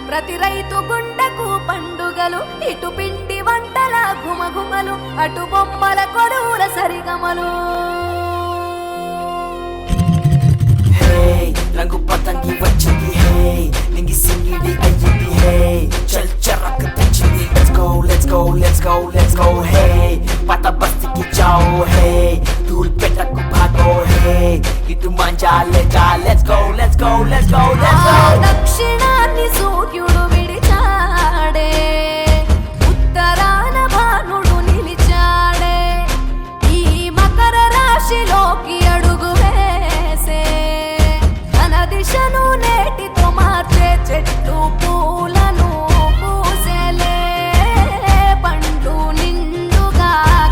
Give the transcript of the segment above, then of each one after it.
ప్రతి రైతు గుండెకు పండుగలు ఇటు పిండి వంటల గుమగుమలు అటు బొమ్మల కొలువుల సరిగమలు రంగు పతంగి వచ్చింది హే నింగి సింగిడి అయ్యింది హే చల్ చరక్ తెచ్చింది let's go let's go let's go let's go hey పత బస్తికి జాओ హే ధూల్ పెట్టకు భాగో హే ఇటు మంజా లేజా let's go let's go let's go let's go దక్షిణాన్ని సూర్యుడు విడిచాడే ఉత్తరాన భానుడు నిలిచాడే ఈ మకర రాశిలోకి అడుగు వేసే దిశను నేటితో మార్చే చెట్లు పూలను పూసేలే పండ్లు నిండుగా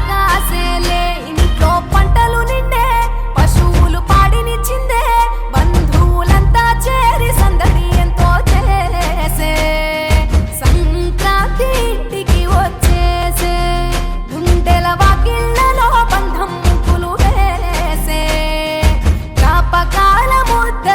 కాసేలే ఇంట్లో పంటలు నిండే పశువులు పాడినిచ్చిందే బంధువులంతా చేరి సందడి ఎంతో చేసే సంక్రాంతి ఇంటికి వచ్చేసే గుండెల వాకిళ్లలో బంధం ముగ్గులు వేసే జ్ఞాపకాల ముద్ద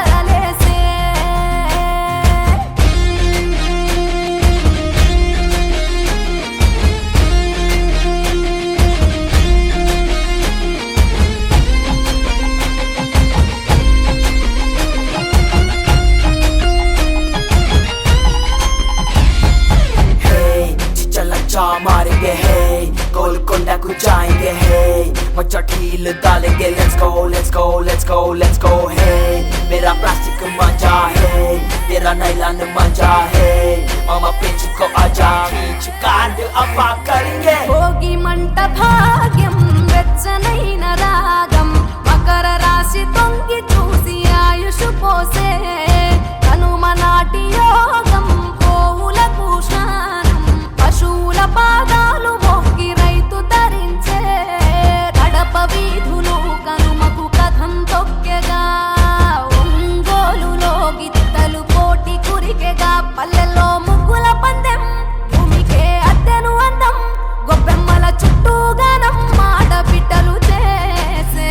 मारेंगे हे गोलकोंडा को जाएंगे हे मचा ढील डालेंगे let's go let's go let's go let's go hey मेरा प्लास्टिक मजा है तेरा नाइलॉन मजा है मामा पिंच को आजा खींच कांड अफा करेंगे भोगी मंट भाग्यम వెచ్చనైన రాగం మకర రాశి తొంగి చూసి ఆయుష్ పోసే కనుమ నాటి యోగం పోవులకు స్నానం పశువుల పాదాలు మొక్కి రైతు ధరించే కడప వీధులు కనుమకు కథం తొక్కెగా ఒంగోలులో గిత్తలు కోటి కురికెగా పల్లెల్లో ముగ్గుల పందెం భూమికే అద్దెను అందం గొబ్బెమ్మల చుట్టూ గానం ఆడబిడ్డలు చేసే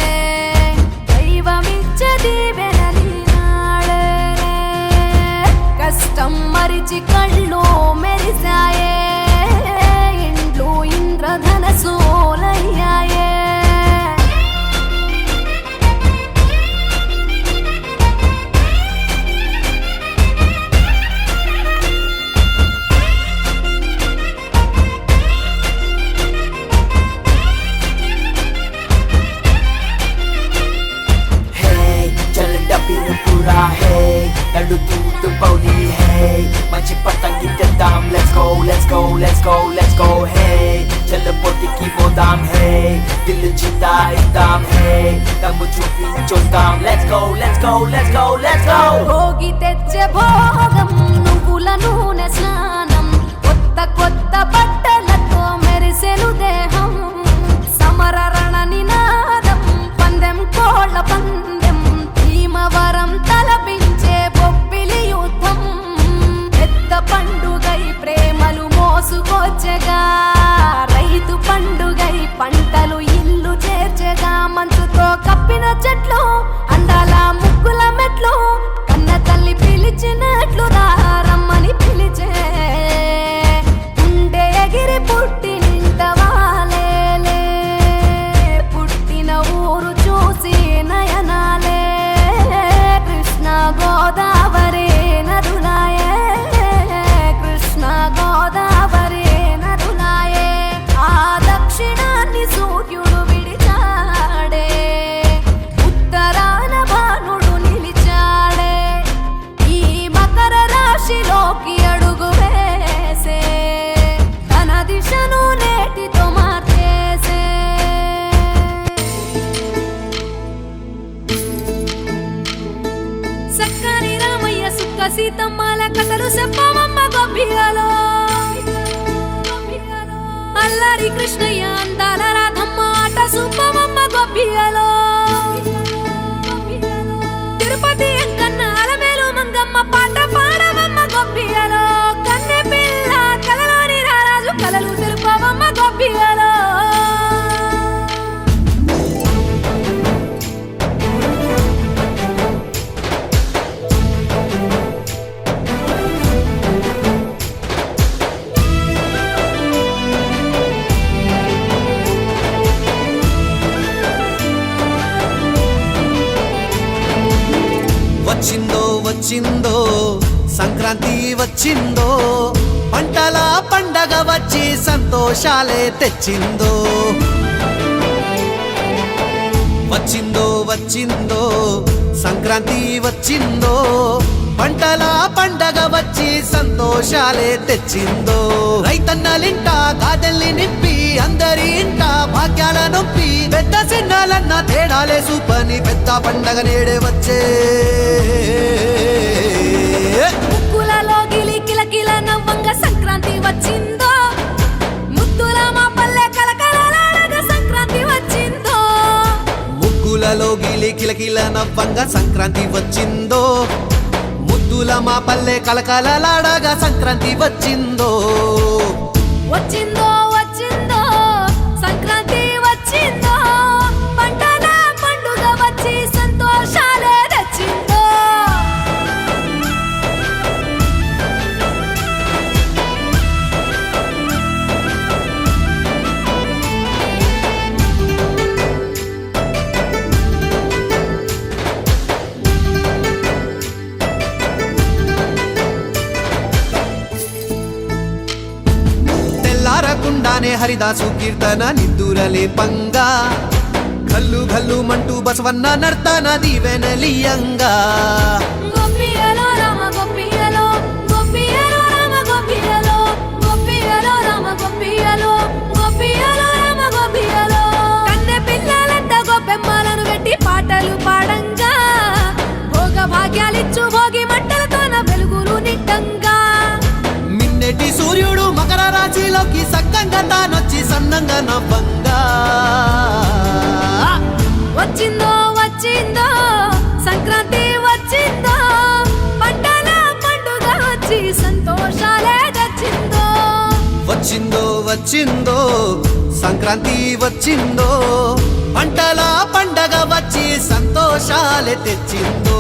దైవమిచ్చే దీవెనలి నాడే కష్టం మరిచి కళ్ళు మెరిసాయే ఇండ్లు ఇంద్రధనసోలయ్యాయే पूरा है लड्डू दूध पौली है मची पतंगी तेदाम let's go let's go let's go let's go है चल पोटी की वो दाम है दिल जीता एकदम है दम चुपी जो दाम let's go let's go let's go let's गो భోగి తెచ్చే భోగం నువ్వుల నూనె స్నానం కొత్త కొత్త బట్టలతో మెరిసెను దేహం సమర రణ నినాదం పందెం కోళ్ళ పందెం భీమవరం తలపించే బొబ్బిలి యుద్ధం పెద్ద పండుగై ప్రేమలు మోసుకొచ్చగా రైతు పండుగై పంటలు ఇల్లు చేర్చగా మంచుతో కప్పిన చెట్లు అందాల ముగ్గుల మెట్లు కన్న తల్లి పిలిచినట్లు రమ్మని పిలిచే గుండె ఎగిరి పుట్టి నింట వాలేలే పుట్టిన ఊరు చూసి నయనాలే కృష్ణ గోదావరి నదులాయే కృష్ణ గోదావరి నదులాయే ఆ దక్షిణాన్ని సూర్యుడు విడిచాడే ఉత్తరాన భానుడు నిలిచాడే ఈ మకర రాశిలోకి అడుగు వేసే తన దిశను నేటితో మార్చేసే సక్కని రామయ్య సుక్క సీతమ్మల కథలు చెప్పమమ్మ గొబ్బిలలో అల్లారి కృష్ణయ్య అందాల రాధమ్మ ఆట సూపమమ్మ గొబ్బిలలో తిరుపతి ఎంకన్న అలమేలు మంగమ్మ పాట పాడవమ్మ గొబ్బిలలో కన్నె పిల్ల కలలోని రారాజు కలలు తెలుపవమ్మ గొబ్బిలలో వచ్చిందో సంక్రాంతి వచ్చిందో పంటల పండగ వచ్చి సంతోషాలే తెచ్చిందో వచ్చిందో వచ్చిందో సంక్రాంతి వచ్చిందో పంటల పండగ వచ్చి సంతోషాలే తెచ్చిందో రైతన్నలింట గాదెల్ని నింపి అందరి ఇంట భాగ్యాల నొప్పి పెద్ద చిన్నాలన్న తేడాలే సూపని పెద్ద పండగ నేడే వచ్చే ముక్కులలో గిలి కిలకిల నవ్వంగా సంక్రాంతి వచ్చిందో ముద్దుల మా పల్లె కలకలలాడగా సంక్రాంతి వచ్చిందో ముగ్గులలో గిలి కిలకిల నవ్వంగా సంక్రాంతి వచ్చిందో ముద్దుల మా పల్లె కలకలలాడగా సంక్రాంతి వచ్చిందో వచ్చిందో వచ్చిందో సంక్రాంతి వచ్చిందో పంటల పండుగ వచ్చి సంతోషాలే తెచ్చిందో తెల్లారకుండానే హరిదాసు కీర్తన నిద్దురలే పంగా గల్లు గల్లు మంటూ బసవన్న నర్తన దీవెనలియంగా గోపియలో రామ గోపియలో గోపియలో రామ గోపియలో గోపియలో రామ గోపియలో గోపియలో రామ గోపియలో కన్నె పిల్లలంట గోపెమ్మలను పెట్టి పాటలు పాడంగా భోగ భాగ్యాలిచ్చు భోగి మంటలతోన వెలుగులు నిండంగా మిన్నెటి సూర్యుడు మకర రాశిలోకి సక్కంగా తానొచ్చి సన్నంగా నవ్వంగా వచ్చిందో వచ్చిందో సంక్రాంతి వచ్చిందో పంటల పండుగ వచ్చి సంతోషాలే తెచ్చిందో వచ్చిందో వచ్చిందో సంక్రాంతి వచ్చిందో పంటల పండగ వచ్చి సంతోషాలే తెచ్చిందో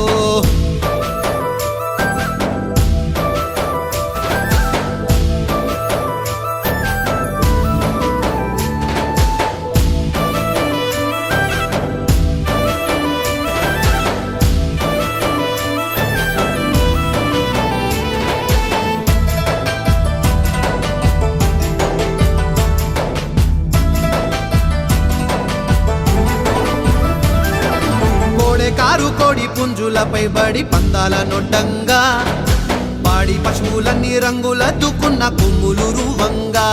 కారు కోడి పుంజులపై బడి పందాల నొడ్డంగా పాడి పశువులన్నీ రంగుల దుక్కున్న కొమ్ములు రువంగా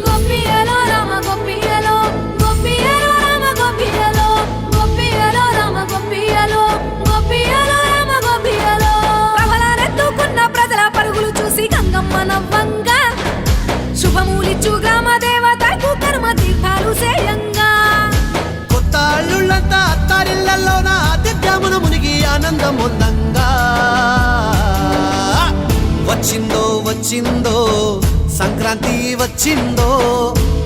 గోపియలో రామ గోపియలో గోపియలో రామ గోపియలో గోపియలో రామ గోపియలో గోపియలో రామ గోపియలో ప్రబలారెత్తుకున్న ప్రజల పరుగులు చూసి గంగమ్మ నవ్వంగా శుభమూలిచ్చు గ్రామ దేవతకు కర్మ తీర్థాలు సేయంగా కొత్త అల్లుళ్ళంతా అత్తారిళ్లలోన ఆతిథ్యమున మునిగి ఆనందం ఉందంగా వచ్చిందో వచ్చిందో సంక్రాంతి వచ్చిందో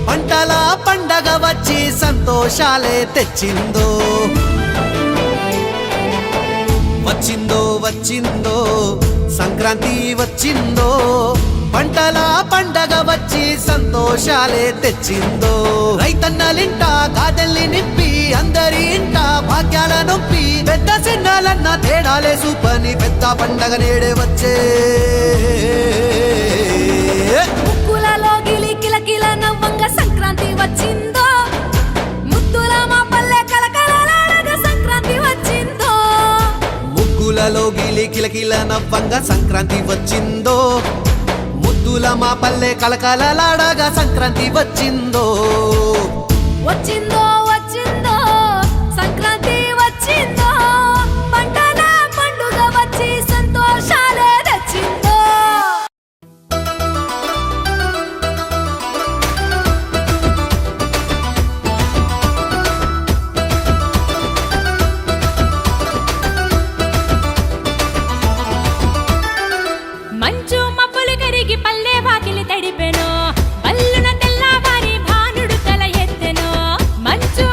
పంటల పండగ వచ్చి సంతోషాలే తెచ్చిందో వచ్చిందో వచ్చిందో సంక్రాంతి వచ్చిందో పంటల పండగ వచ్చి సంతోషాలే తెచ్చిందో రైతన్నలింట గాదెల్ని నింపి అందరి ఇంట భాగ్యాల నొప్పి పెద్ద చిన్నాలన్న తేడాలే సూపని పెద్ద పండగ నేడే వచ్చే ముక్కులలో గిలి కిలకిల నవ్వంగా సంక్రాంతి వచ్చిందో ముద్దుల మా పల్లె కలకలలాడగా సంక్రాంతి వచ్చిందో ముగ్గులలో గిలి కిలకిల నవ్వంగా సంక్రాంతి వచ్చిందో ముద్దుల మా పల్లె కలకలలాడగా సంక్రాంతి వచ్చిందో వచ్చిందో వచ్చిందో సంక్రాంతి వచ్చిందో పంటల పండుగ వచ్చి సంతోషాలే తెచ్చిందో మంచు మబ్బులు కరిగి పల్లె వాకిలి తడిపెను బల్లున తెల్లవారి భానుడు తల ఎత్తెను మంచు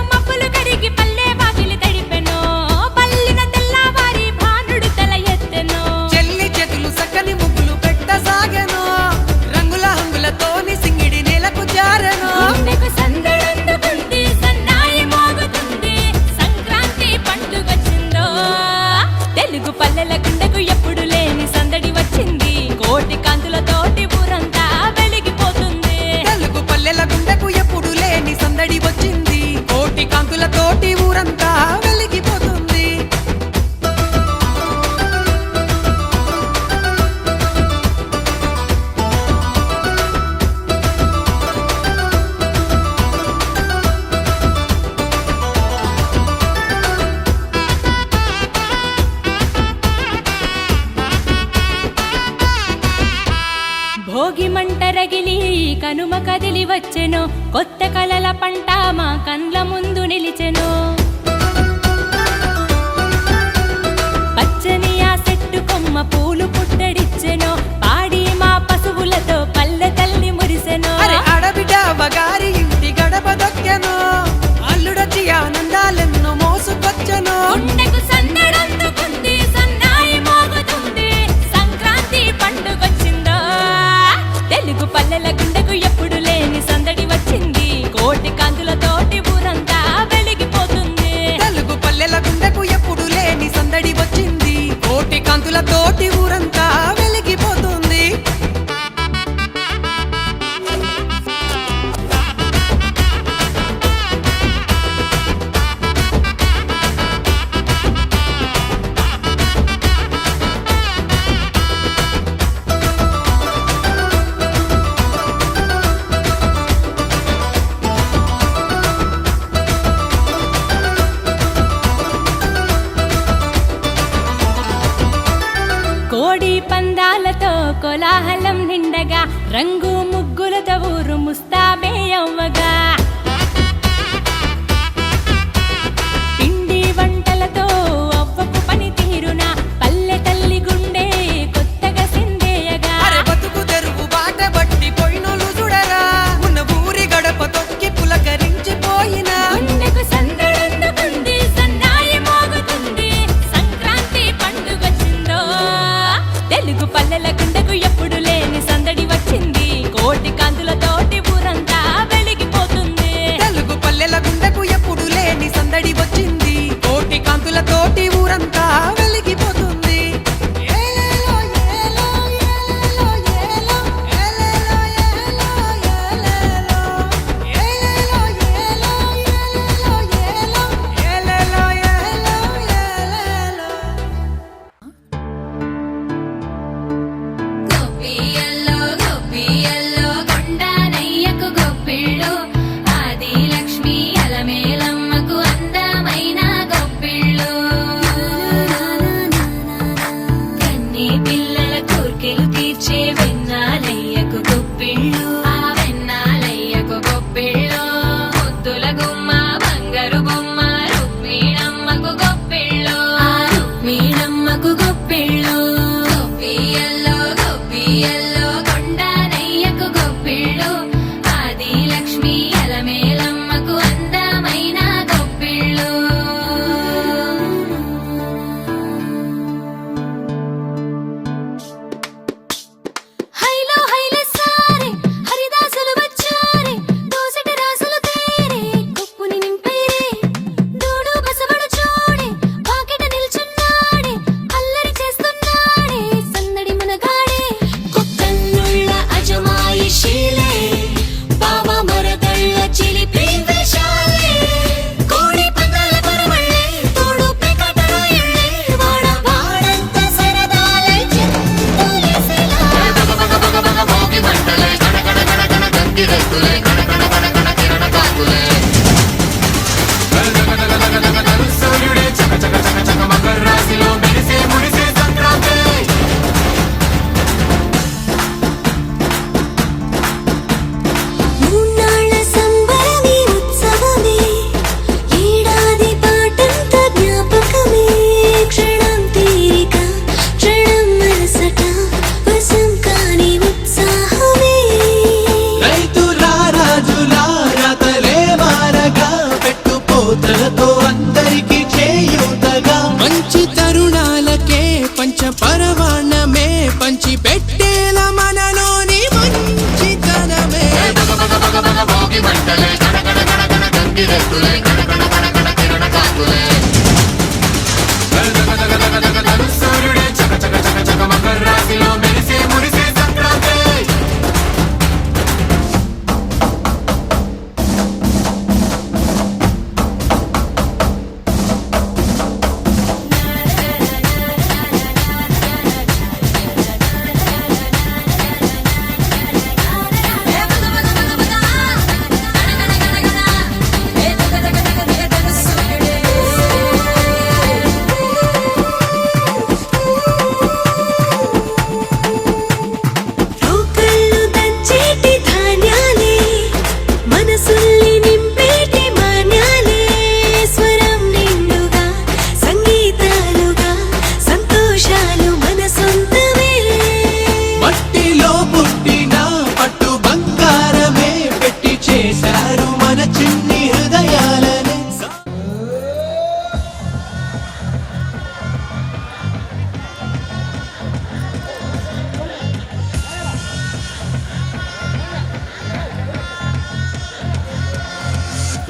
కనుమ కదిలి వచ్చెను, కొత్త కలల పంట మా కండ్ల ముందు నిలిచెను. పచ్చని ఆ చెట్టు కొమ్మ పూలు పుట్టడిచ్చెను, పాడి మా పశువులతో పల్లె తల్లి మురిసెను. అరే ఆడబిడ్డ బగారి ఇంటి గడప దొక్కెను, అల్లుడొచ్చి ఆనందాలెన్నో మోసుకొచ్చెను. గుండెకు సందడందుకుంది, సన్నాయి మోగుతుంది, సంక్రాంతి పండుగొచ్చిందో. తెలుగు పల్లెల గుండెకు ఎప్పుడు లేని సందడి వచ్చింది, కోటి కాంతులతోటి ఊరంతా వెలిగిపోతుంది. తెలుగు పల్లెల గుండెకు ఎప్పుడు లేని సందడి వచ్చింది, కోటి కాంతులతోటి ఊరంతా వెలిగిపోతుంది. కోడి పందాలతో కోలాహలం నిండగా, రంగు ముగ్గులతో ఊరు ముస్తాబే అవ్వగా, పిండి వంటలతో అవ్వకు పని తీరున పల్లె తల్లి గుండె కొత్తగా సిందేయగా. అరే బతుకు తెరువు బాట బట్టి పోయినోళ్ళు చూడరా, ఉన్న ఊరి గడప తొక్కి పులకరించిపోయినా. గుండెకు సందడందుకుంది, సన్నాయి మోగుతుంది, సంక్రాంతి పండుగొచ్చిందో. తెలుగు పల్లెల గుండెకు ఎప్పుడు లేని సందడి వచ్చింది, కోటి కాంతులతోటి ఊరంతా వెలిగిపోతుంది. తెలుగు పల్లెల గుండెకు ఎప్పుడు లేని సందడి వచ్చింది, కోటి కాంతులతోటి ఊరంతా వెలిగిపోతుంది. ఏలేలో, ఏలో, ఏలేలో, ఏలో, ఏలేలో, ఏలో, ఏలేలో. ఏలేలో, ఏలో, ఏలేలో, ఏలో, ఏలేలో, ఏలో, ఏలేలో. గొప్పియల్లో గొప్పియల్లో కొండనయ్యకు గొప్పిళ్ళు, ఆది లక్ష్మి అలమేలమ్మకు అందమైన గొప్పిళ్ళు. కన్ని పిల్లల కోర్కెలు తీర్చే వెన్నాలయ్యకు గొప్పిళ్ళు, ఆ వెన్నాలయ్యకు గొప్పిళ్ళు. ముద్దుల గుమ్మ బంగారు బొమ్మ రుక్మిణమ్మకు గొప్పిళ్ళు, ఆ రుక్మిణమ్మకు గొప్పిళ్ళు. గొప్పియల్లో గొప్పియల్లో కొండనయ్యకు గొప్పిళ్ళు, ఆది లక్ష్మి అలమేలమ్మకు అందమైన గొప్పిళ్ళు. హైలో హైల సారే హరిదాసులు వచ్చారే, దోసటి రాసులు తేరే కుప్పుని నింపేరే. దూడు బసవడు చూడే వాకిట నిల్చున్నాడే, అల్లరి చేస్తున్నాడే సందడి మనగాడే. కుక్కన్నుళ్ళ అజమాయిషీలే, బావ మరదళ్ళ చిలిపి వేషాలే. కోడి పందాల పరమళ్ళే, తోడు పెకటరాయళ్ళే, వాడ వాడంత సరదాలై చిందులేసేలా. మూన్నాళ్ళ సంబరమే ఉత్సవమే, ఏడాది పాటంత జ్ఞాపకమే. క్షణం తీరిక క్షణం మనసట, వశం కాని ఉత్సాహమే. రైతులారా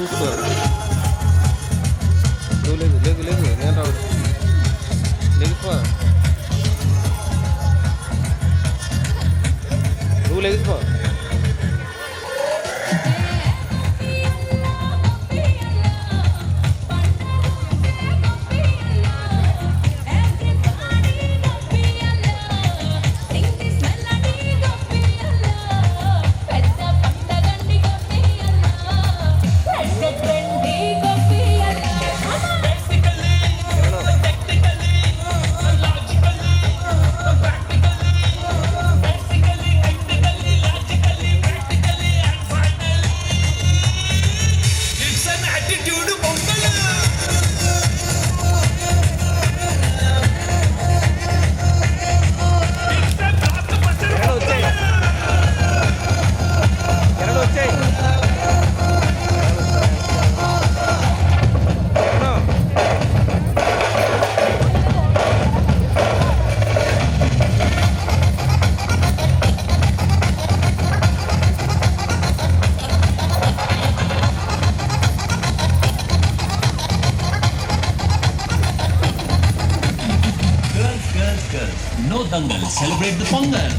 చూసుకో లేదు లేదు లేదు నేను రావు లేకపో నువ్వు లేకపో No dangal, celebrate the Pongal.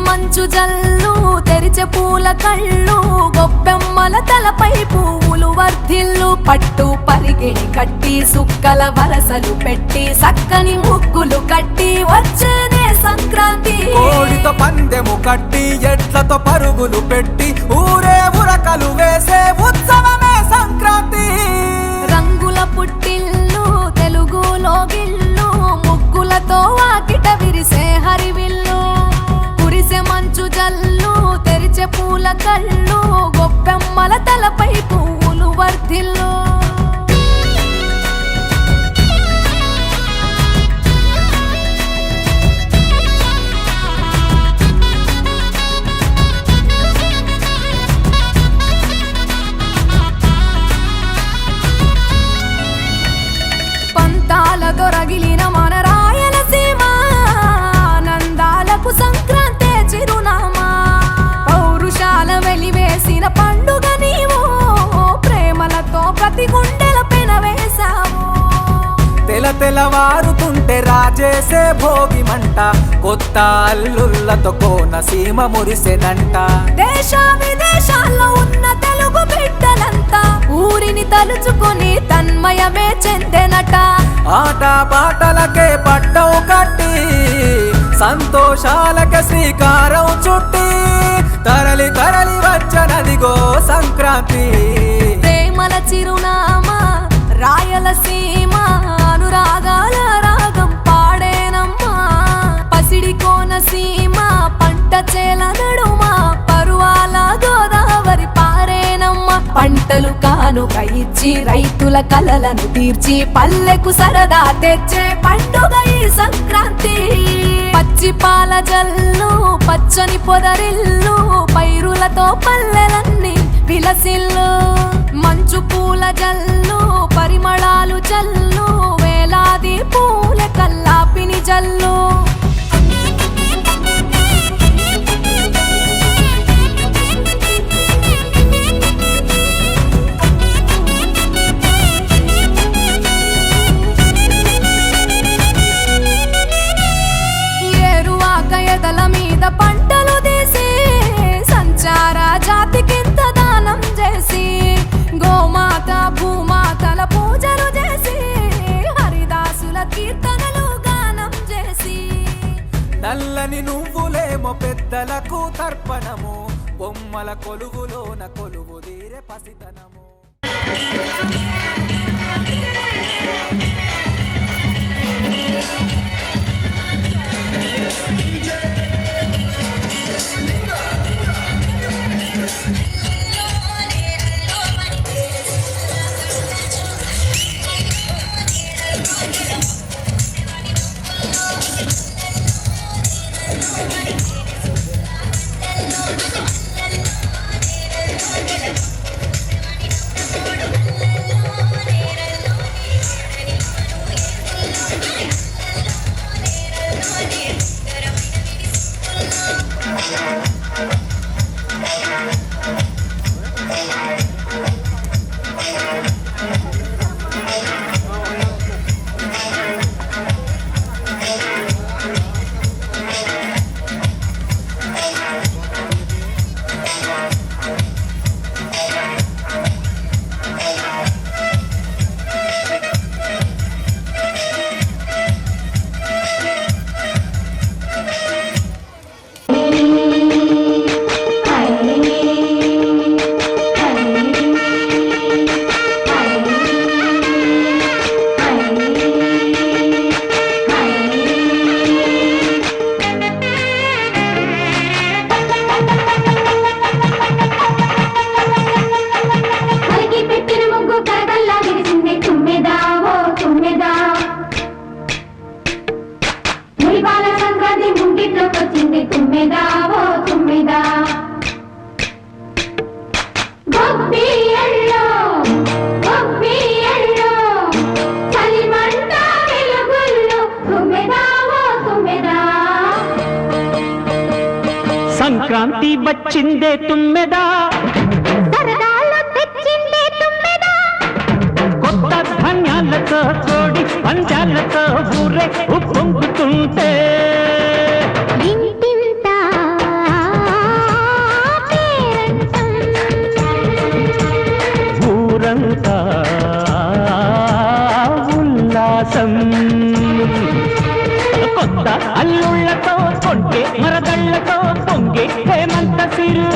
మంచు జల్లు తెరిచే పూల కళ్ళు గొప్పెమ్మల తలపై పువ్వులు వర్ధిల్లు పట్టు పరిగిణి కట్టి సుక్కల వరసలు పెట్టి సక్కని ముగ్గులు కట్టి వచ్చేదే సంక్రాంతి కోడితో పందెము కట్టి ఎడ్లతో పరుగులు పెట్టి ఊరే ఉరకలు వేసే ఉత్సవమే సంక్రాంతి రంగుల పుట్టిల్లు తెలుగులో గిల్లు ముగ్గులతో వాకిట విరిసే హరివిల్లు కురిసే మంచు జల్లు తెరిచే పూల కళ్ళు గొప్పెమ్మల తలపై పువ్వులు వర్ధిల్లు దొరగిలిన మన రాయలసీమ ఆనందాలకు సంక్రాంతే చిరునామా పౌరుషాల వెలివేసిన పండుగ నీవు ప్రేమలతో ప్రతి గుండెల పెనవేశావు తెలవారుతుంటే రాజేసే భోగి మంట కొత్త అల్లుళ్ళతో కోనసీమ మురిసెనంట దేశ విదేశాల్లో ఉన్న తెలుగు బిడ్డలంతా ఊరిని తలుచుకుని తన్మయమే చెందెనట ఆట పాటలకే పట్టం కట్టి సంతోషాలకే శ్రీకారం చుట్టి తరలి తరలి వచ్చనదిగో సంక్రాంతి ప్రేమల చిరునామా రాయలసీమ అనురాగాల రాగం పాడేనమ్మా పసిడి కోనసీమ పంట చేల నడుమ పరువాల గోదావరి పండించి రైతుల కలలను తీర్చి పల్లెకు సరదా తెచ్చే పండుగ ఈ సంక్రాంతి. పచ్చి పాల జల్లు పచ్చని పొదరిల్లు పైరులతో పల్లెలన్నీ విలసిల్లు. మంచు పూల జల్లు పరిమళాలు జల్లు వేలాది పూల కల్లాపిని జల్లు. ఎదల మీద పంటలు తీసి సంచార జాతికింత దానం చేసి గోమాత భూమాతల పూజలు చేసి హరిదాసుల కీర్తనలు గానం చేసి. నల్లని నువ్వులేమో పెద్దలకు తర్పణము బొమ్మల కొలువులోన కొలువు తీరే పసితనము. సంక్రాంతి వచ్చిందే తుమ్మెదా, సరదాలు తెచ్చిందే తుమ్మెదా, కొత్త ధాన్యాలతో కోడి పంజాలతో ఊరే ఉప్పొంగుతుంటే ఇంటింతా పేరంటం, ఊరంతా ఉల్లాసం. కొత్త అల్లుళ్లతో కొంటే మరదళ్లతో పొంగే హేమంత సిరు.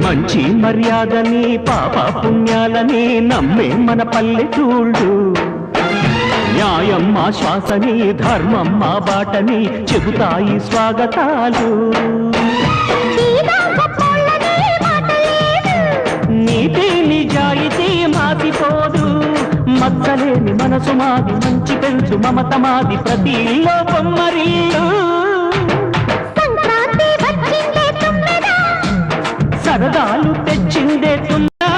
మంచి మర్యాదని పాప పుణ్యాలని నమ్మే మన పల్లెటూళ్ళు, న్యాయం మా శ్వాసని ధర్మం మా బాటని చెబుతాయి స్వాగతాలు. నీతి నిజాయితీ మాసిపోదు, మచ్చలేని మనసు మాది, మంచి పెంచు మమత మాది, ప్రతి ఇల్లో బొమ్మరిల్లు. సరదాలు తెచ్చిందే తుమ్మెదా,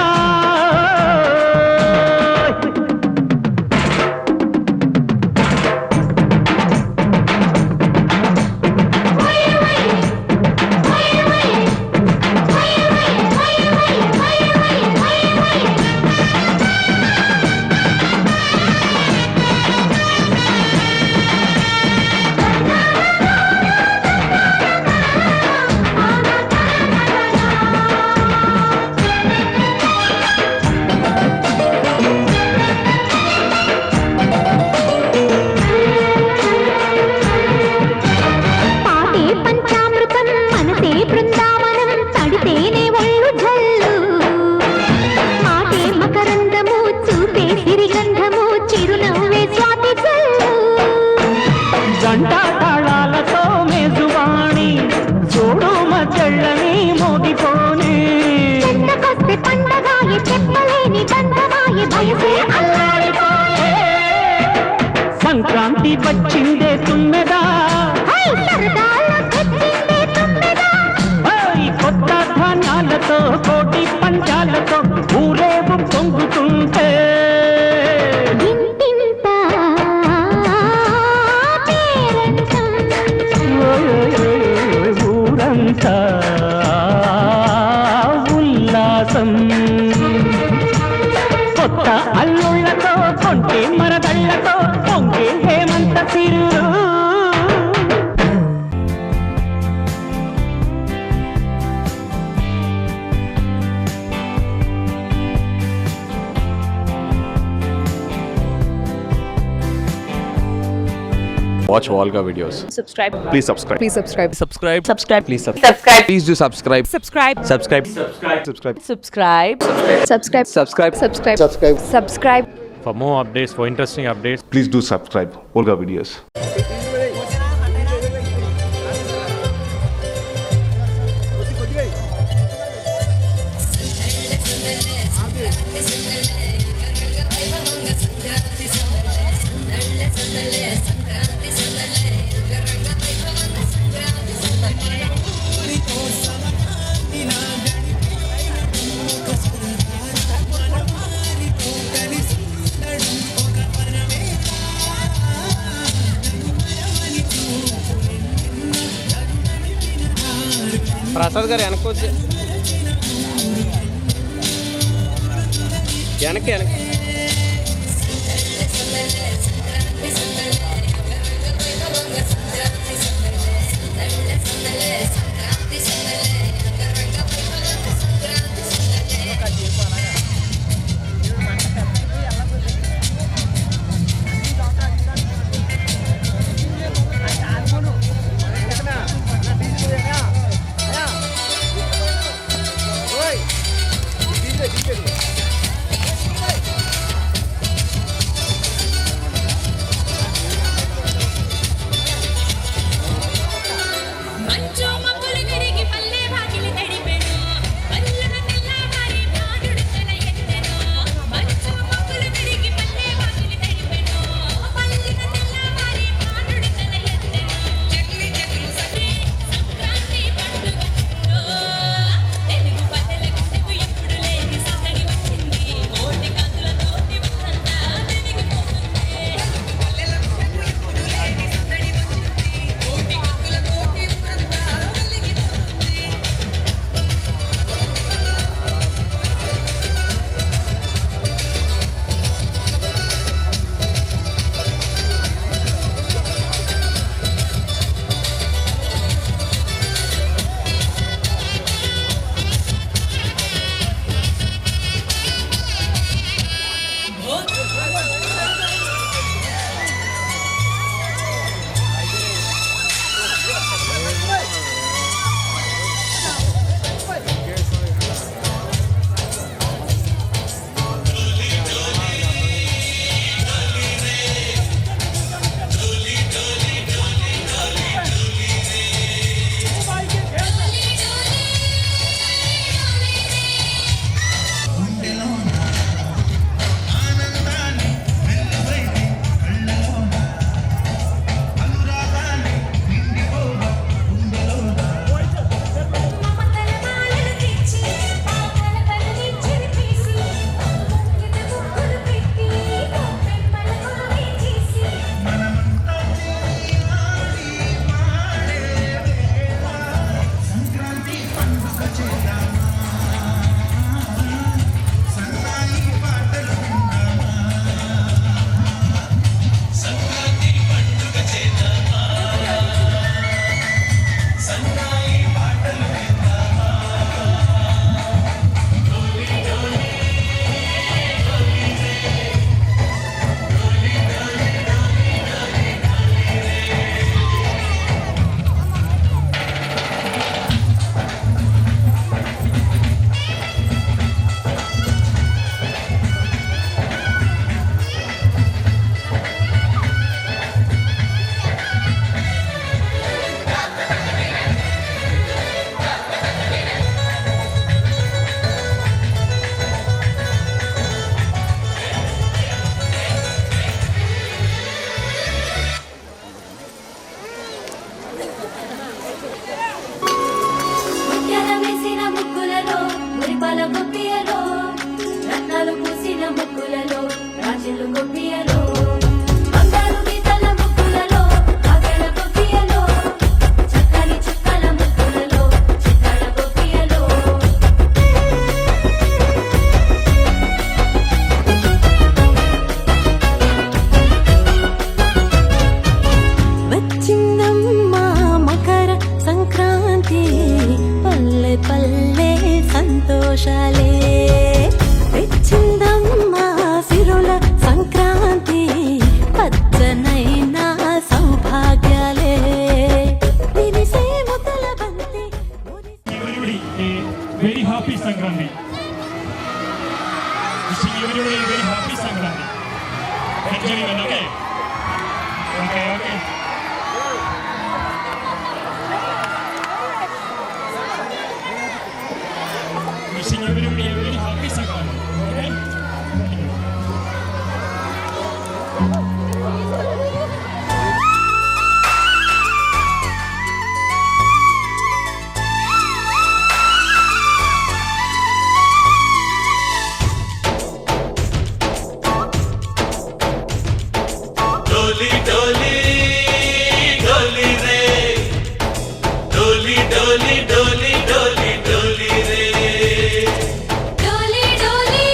మనసే అల్లాడిపోయే సంక్రాంతి వచ్చిందే తుమ్మెదా హై సరదాలు తెచ్చిందే తుమ్మెదా ఓయ్ కొత్త ధాన్యాలతో కోటి పంచాలతో ఊరేగు పొంగుతుంటే ఇంటింత పేరంటం ఓయ్ ఓయ్ ఓయ్ ఊరంతా ఉల్లాసం కొత్త అల్లుళ్ళతో కొంటే మరదళ్ళతో పొంగే హేమంత సిరులు Watch Volga videos. Subscribe. Please subscribe. Please subscribe. Subscribe. Subscribe. Please subscribe. Subscribe. Please do subscribe. Subscribe. Subscribe. Subscribe. Subscribe. Subscribe. Subscribe. Subscribe. Subscribe. Subscribe. For more updates, for interesting updates, please do subscribe Volga videos. Prasad గారు వెనక్కి వచ్చి వెనక్కి మంచు మబ్బులు కరిగి పల్లె you everybody a very happy Sankranti. Enjoy even, okay? Okay. Wishing everybody a very happy Sankranti. Okay? डोली डोली डोली रे डोली डोली डोली डोली डोली रे డోలి డోలి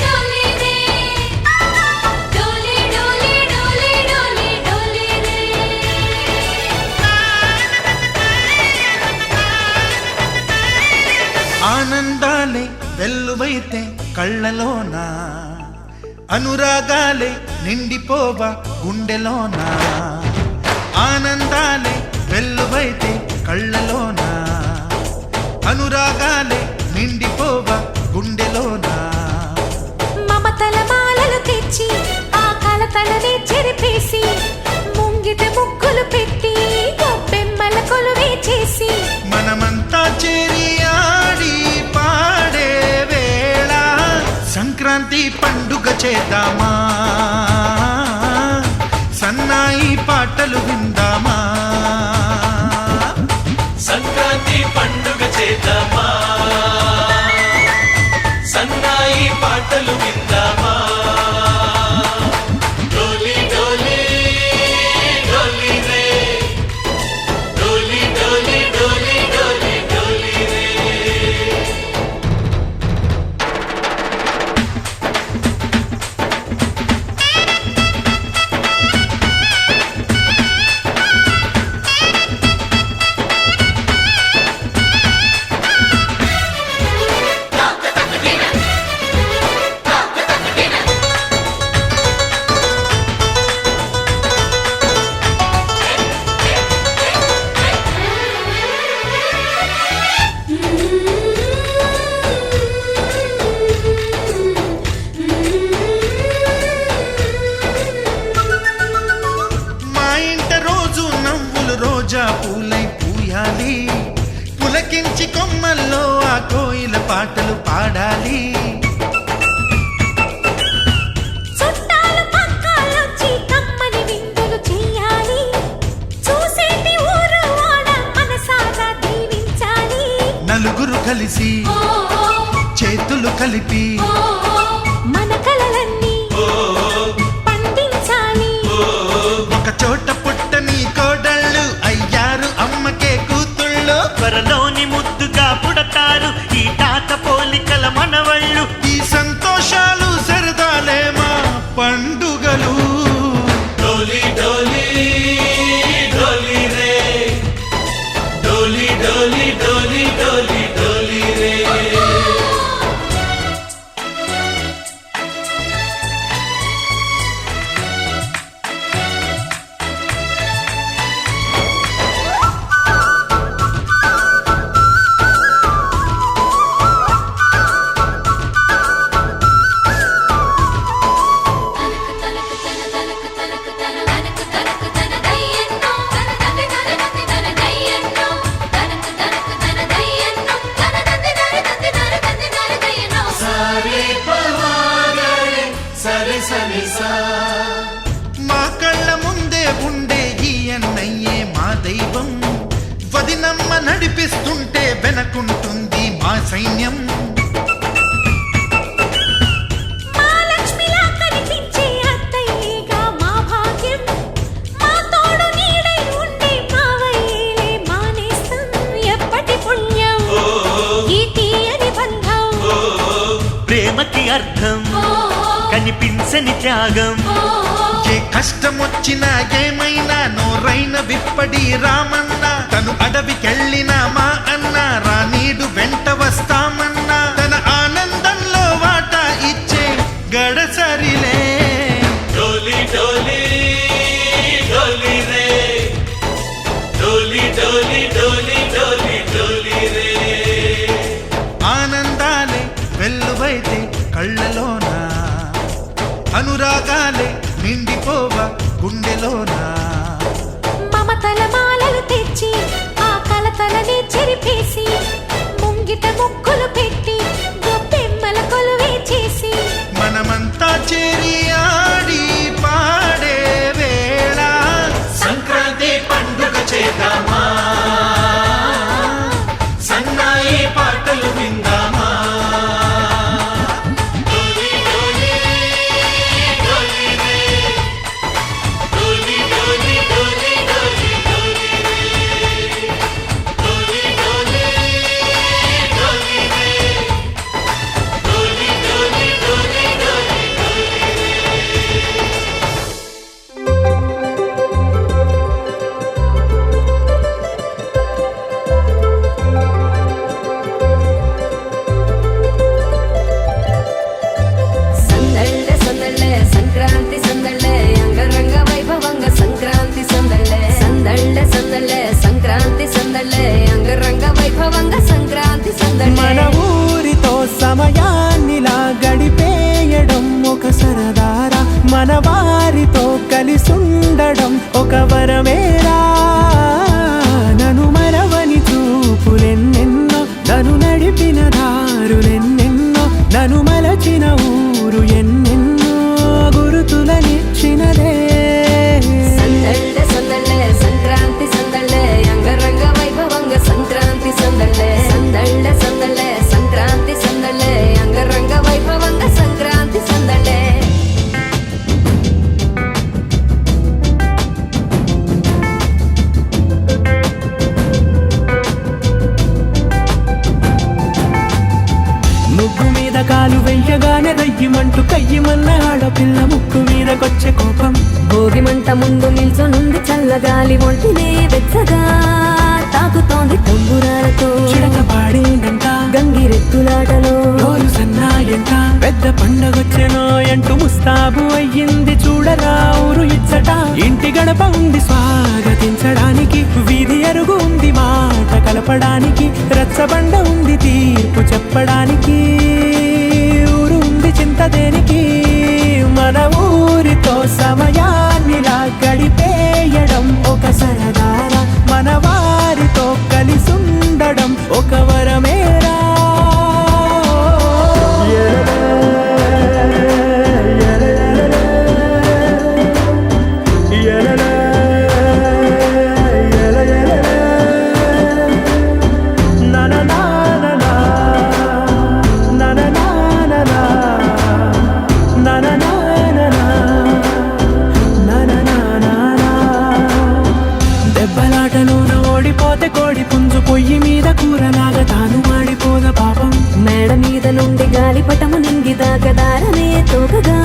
డోలి రే డోలి డోలి డోలి డోలి డోలి రే ఆనందాలే వెల్లువైతే కళ్ళలోనా అనురాగాలే నిండిపోవా గుండెలోనా ఆనందాలే వెల్లువైతే కళ్ళలోనా అనురాగాలే నిండిపోవా గుండెలోనా మమతల మాలలు తెచ్చి ఆ కలతలనే చెరిపేసి ముంగిట ముగ్గులు పెట్టి గొప్పెమ్మల కొలువే చేసి మనమంతా చేరి ఆడి పాడే వేళ సంక్రాంతి పండుగ చేద్దామా సన్నాయి పాటలు విందామా సంక్రాంతి పండుగ చేద్దామా సన్నాయి పాటలు విందామా డోలి డోలి డోలి రే డోలి డోలి డోలి డోలి డోలి రే మా ఇంట రోజు నవ్వులు రోజా పూలై పూయాలి పులకించి కొమ్మల్లో ఆ కోయిల పాటలు పాడాలి చుట్టాలు పక్కాలొచ్చి కమ్మని విందులు చెయ్యాలి చూసేటి ఊరు వాడ మనసారా దీవించాలి నలుగురు కలిసి చేతులు కలిపి మన కలలన్నీ పండించాలి ఒక చోట పుట్టని కోడళ్ళు అయ్యారు అమ్మకే కూతుళ్ళు త్వరలోని ముద్దుగా పుడతారు ఈ తాత పోలికల మనవళ్ళు ఈ సంతోషాలు సరదాలే మా పండుగలు డోలి డోలి డోలి రే డోలి డోలి డోలి డోలి డోలి రే మా కళ్ళ ముందే ఉండే ఈ అన్నయ్యే మా దైవం వదినమ్మ నడిపిస్తుంటే వెనకుంటుంది మా సైన్యం మా లక్ష్మిలా కనిపించే అత్తయ్యేగా మా భాగ్యం మా తోడు నీడై ఉండే మావయ్యేలే మా నేస్తం ఎప్పటి పుణ్యం ఈ తీయని బంధం ప్రేమకి అర్థం కనిపించని త్యాగం ఏ కష్టం వచ్చినా ఏమైనా నోరైన విప్పడి రామన్న తను అడవికెళ్ళిన మా అన్న రానీడు వెంట వస్తామన్నా తన ఆనందంలో వాటా ఇచ్చే గడసరిలే డోలి డోలి డోలి రే డోలి డోలి డోలి డోలి డోలి రే ఆనందాలే వెల్లువైతే కళ్ళలో పెట్టి గొప్పెమ్మల కొలువే చేసి మనమంతా చేరి ఆడి పాడే వేళ సంక్రాంతి పండుగ చేద్దామా సన్నాయి పాటలు విందామా డోలి డోలి డోలి రే డోలి డోలి డోలి డోలి డోలి రే డోలి డోలి డోలి రే డోలి డోలి డోలి డోలి సందళ్ళ సందళ్ళ సంక్రాంతి సందళ్ళ అంగరంగ వైభవంగ సంక్రాంతి సందళ్ళ సందళ్ళ సందళ్ళ సంక్రాంతి సందళ్ళ అంగరంగ వైభవంగ సంక్రాంతి సందళ్ళ మన ఊరితో సమయాన్నిలా గడిపేయడం ఒక సరదారా మన వారితో కలిసుండడం ఒక వరమేరా నన్ను మరవని చూపులెన్నెన్నో నన్ను నడిపిన దారులెన్నెన్నో నన్ను మలచిన ఊరు ఎన్నెన్నో గురుతులనిచ్చినదే సందళ్ళ సందళ్ళ సంక్రాంతి సందళ్ళ అంగరంగ వైభవంగ సంక్రాంతి సందళ్ళ సందళ్ళ సందళ్ళ సంక్రాంతి సందళ్ళ అంగరంగ వైభవంగ సంక్రాంతి సందళ్ళ ముగ్గు మీద కాలు వెయ్యగానే రయ్యమంటూ కయ్యమన్న ఆడపిల్ల ముక్కు మీదకొచ్చే కోపం భోగి మంట ముందు నిల్చొనుంది చల్లగాలి ఒంటినే వెచ్చగా తాకుతోంది తంబురాలతో చిడక పాడేందంట గంగిరెత్తులాటలో రోజు సన్నాయంట పెద్ద పండగొచ్చెనో అంటూ ముస్తాబు అయ్యింది చూడరా ఊరు ఇచ్చట ఇంటి గడప ఉంది స్వాగతించడానికి వీధి అరుగు ఉంది మాట కలపడానికి రచ్చబండ ఉంది తీర్పు చెప్పడానికి ఊరు ఉంది చింత దేనికి మన ఊరితో సమయాన్నిలా గడిపేయడం ఒక సరదారా మన వారితో కలిసుండడం ఒక వరమేరా దెబ్బలాటలోన ఓడిపోతే కోడి పుంజు పొయ్యి మీద కూరలాగా తాను మాడిపోద పాపం మేడ మీద నుండి గాలిపటము నింగి దాకదారనే తోకగా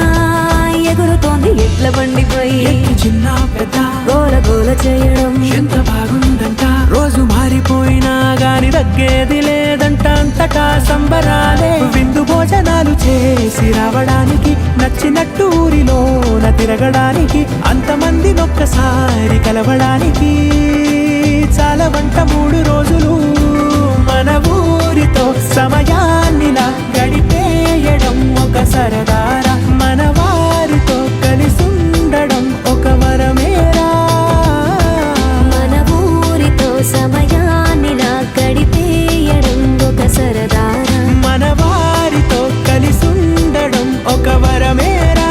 ఎగురుతోంది ఎట్ల బండిపై ఎక్కి చిన్న పెద్ద గోల గోల చేయడం ఎంత బాగుందంట రోజు మారిపోయినా గాని తగ్గేది లేదంట అంతటా సంబరాలే విందు భోజనాలు చేసి రావడానికి నచ్చినట్టు ఊరిలోన తిరగడానికి అంతమంది ఒక్కసారి కలవడానికి చాలా వంట 3 రోజులు మన ఊరితో సమయాన్నిలా గడిపేయడం ఒక సరదారా మన వారితో కలిసుండడం ఒక వరమేరా మన ఊరితో సమయాన్నిలా గడిపేయడం ఒక సరదారా మన వారితో కలిసుండడం ఒక వరమేరా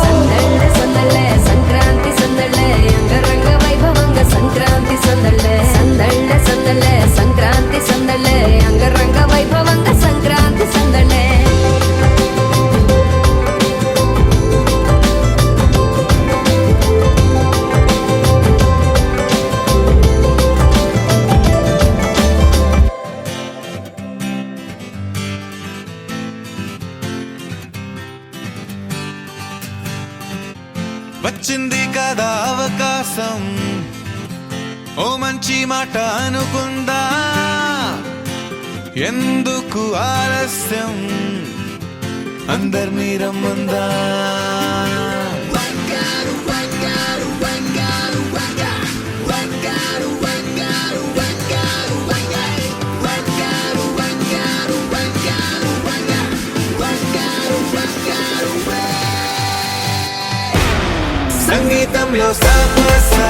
సందళ్ళ సందళ్ళ సంక్రాంతి సందళ్ళ అంగరంగ వైభవంగ సంక్రాంతి సందళ్ళ సందళ్ళ సందళ్ళ సంక్రాంతి సందళ్ళ అంగరంగ వైభవంగ సంక్రాంతి సందళ్ళ వచ్చింది కదా అవకాశం ఓ మంచి మాట అనుకుందా ఎందుకు ఆలస్యం అందరినీ రమ్మందా సంగీతంలో సాపసా